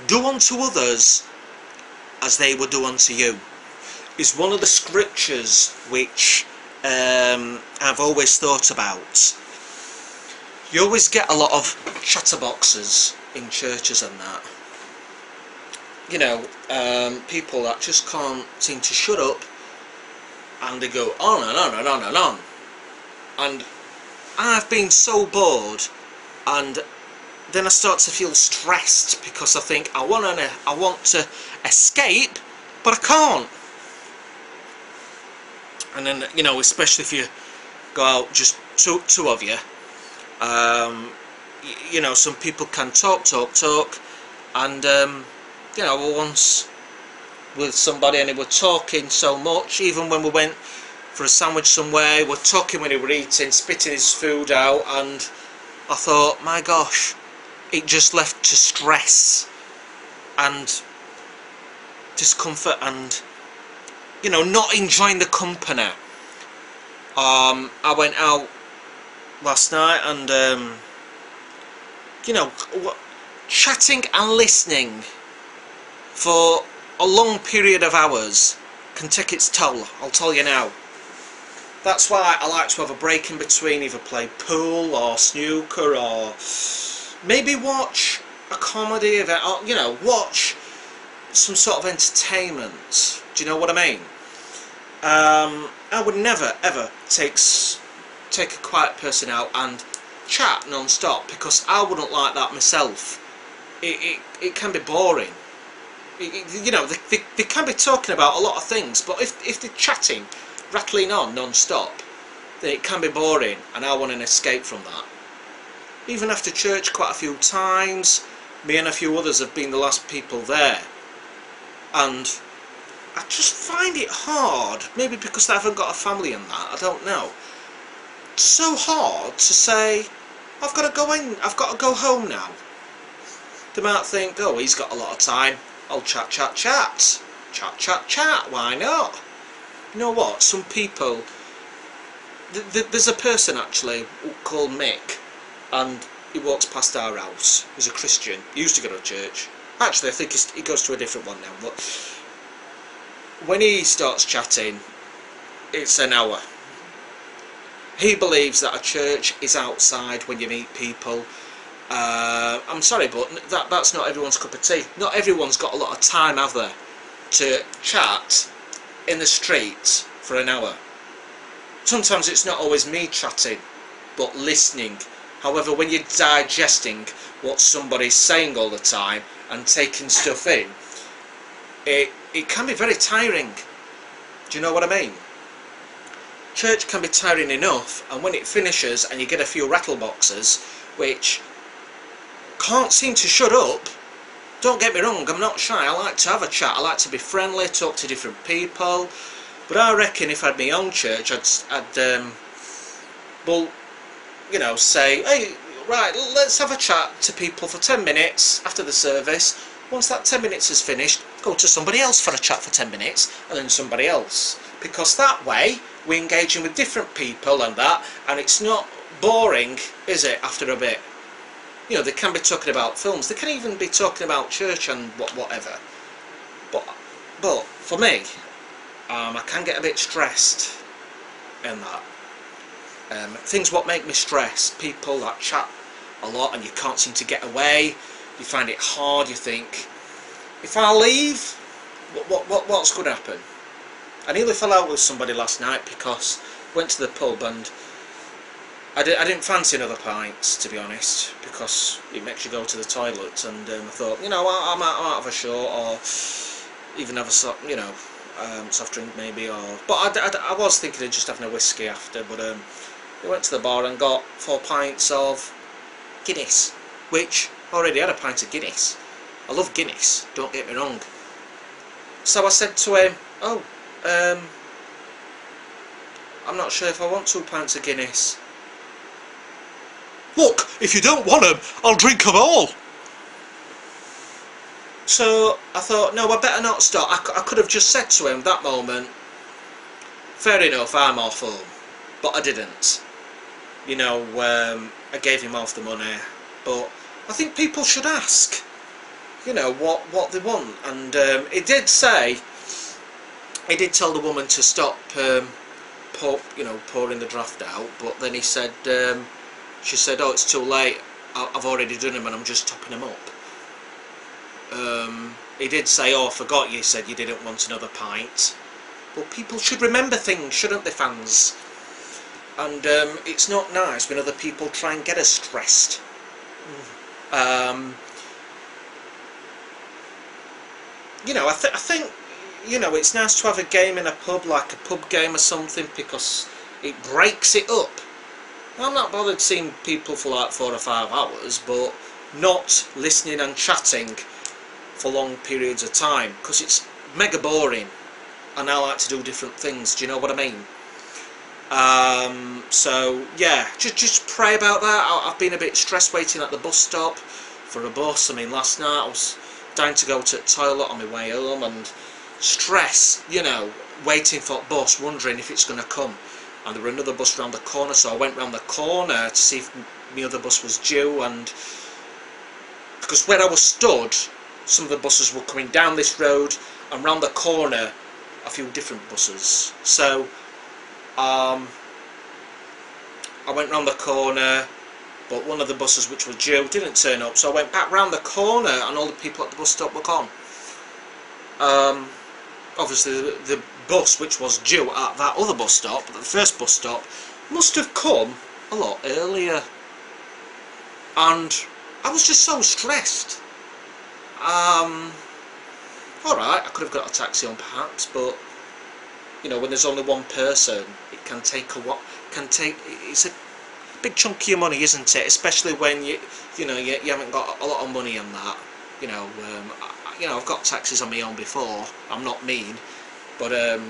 do unto others as they would do unto you, is one of the scriptures which I've always thought about. You always get a lot of chatterboxes in churches and that. You know, people that just can't seem to shut up, and they go on and on and on and on. And I've been so bored, and then I start to feel stressed because I think I want to escape, but I can't. And then, you know, especially if you go out just two of you, you know, some people can talk, and you know, I was once with somebody and they were talking so much, even when we went for a sandwich somewhere, we were talking when he were eating, spitting his food out, and I thought, my gosh, it just left to stress and discomfort and, you know, not enjoying the company. I went out last night and you know, chatting and listening for a long period of hours can take its toll, I'll tell you now. That's why I like to have a break in between, either play pool or snooker or maybe watch a comedy event, or, you know, watch some sort of entertainment. Do you know what I mean? I would never ever take a quiet person out and chat non-stop, because I wouldn't like that myself. It can be boring. You know, they can be talking about a lot of things, but if they're chatting, rattling on non-stop, then it can be boring, and I want an escape from that. Even after church quite a few times, me and a few others have been the last people there, and I just find it hard, maybe because I haven't got a family and that, I don't know. It's so hard to say, I've got to go in, I've got to go home now. They might think, oh, he's got a lot of time, I'll chat, why not? You know what, some people, there's a person actually called Mick, and he walks past our house. He's a Christian, he used to go to church. Actually, I think he goes to a different one now, but when he starts chatting, it's an hour. He believes that a church is outside when you meet people. I'm sorry, but that's not everyone's cup of tea. Not everyone's got a lot of time, have they, to chat in the street for an hour. Sometimes it's not always me chatting, but listening. However, when you're digesting what somebody's saying all the time and taking stuff in, it can be very tiring. Do you know what I mean? Church can be tiring enough, and when it finishes and you get a few rattleboxes which can't seem to shut up, don't get me wrong, I'm not shy, I like to have a chat, I like to be friendly, talk to different people, but I reckon if I had my own church, I'd well, you know, say, hey, right, let's have a chat to people for 10 minutes after the service. Once that 10 minutes is finished, go to somebody else for a chat for 10 minutes, and then somebody else. Because that way, we're engaging with different people and that, and it's not boring, is it, after a bit? You know, they can be talking about films, they can even be talking about church and whatever. But for me, I can get a bit stressed in that. Things what make me stress, people that chat a lot and you can't seem to get away, you find it hard, you think, if I leave, what's going to happen? I nearly fell out with somebody last night because I went to the pub and I didn't fancy another pints, to be honest, because it makes you go to the toilet, and I thought, you know, I might have a short, or even have a soft drink maybe, or but I was thinking of just having a whiskey after, but we went to the bar and got 4 pints of Guinness, which I already had a pint of Guinness. I love Guinness, don't get me wrong. So I said to him, oh, I'm not sure if I want 2 pints of Guinness. Look, if you don't want them, I'll drink them all. So I thought, no, I better not stop. I could have just said to him that moment, fair enough, I'm off home. But I didn't. You know, I gave him half the money. But I think people should ask. you know, what they want. And he did tell the woman to stop pouring the draft out, but then he said, she said, oh, it's too late, I've already done them and I'm just topping them up. He did say, oh, I forgot you said you didn't want another pint. But people should remember things, shouldn't they, fans? And it's not nice when other people try and get us stressed. You know, I think, you know, it's nice to have a game in a pub, like a pub game or something, because it breaks it up. I'm not bothered seeing people for like 4 or 5 hours, but not listening and chatting for long periods of time, because it's mega boring, and I like to do different things. Do you know what I mean? So yeah, just pray about that. I've been a bit stressed waiting at the bus stop for a bus. I mean, last night I was dying to go to the toilet on my way home, and stress, you know, waiting for a bus, wondering if it's going to come. And there were another bus round the corner, so I went round the corner to see if my other bus was due. And because where I was stood, some of the buses were coming down this road, and round the corner a few different buses. So I went round the corner, but one of the buses which was due didn't turn up, so I went back round the corner and all the people at the bus stop were gone. Obviously the bus which was due at that other bus stop, the first bus stop, must have come a lot earlier, and I was just so stressed. Alright, I could have got a taxi on perhaps, but you know, when there's only one person, it can take it's a big chunk of your money, isn't it? Especially when you haven't got a lot of money on that. You know, I've got taxis on my own before. I'm not mean, but I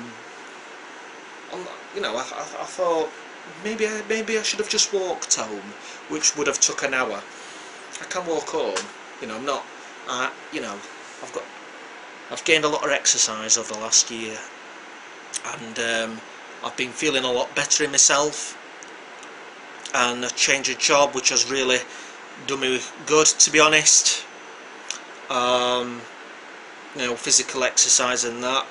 thought maybe I should have just walked home, which would have took an hour. I can walk home. You know, I'm not. I've gained a lot of exercise over the last year, and I've been feeling a lot better in myself, and a change of job which has really done me good, to be honest. Physical exercise and that,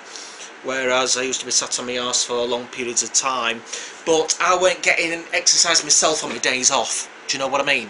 whereas I used to be sat on my arse for long periods of time, but I weren't getting exercise myself on my days off. Do you know what I mean?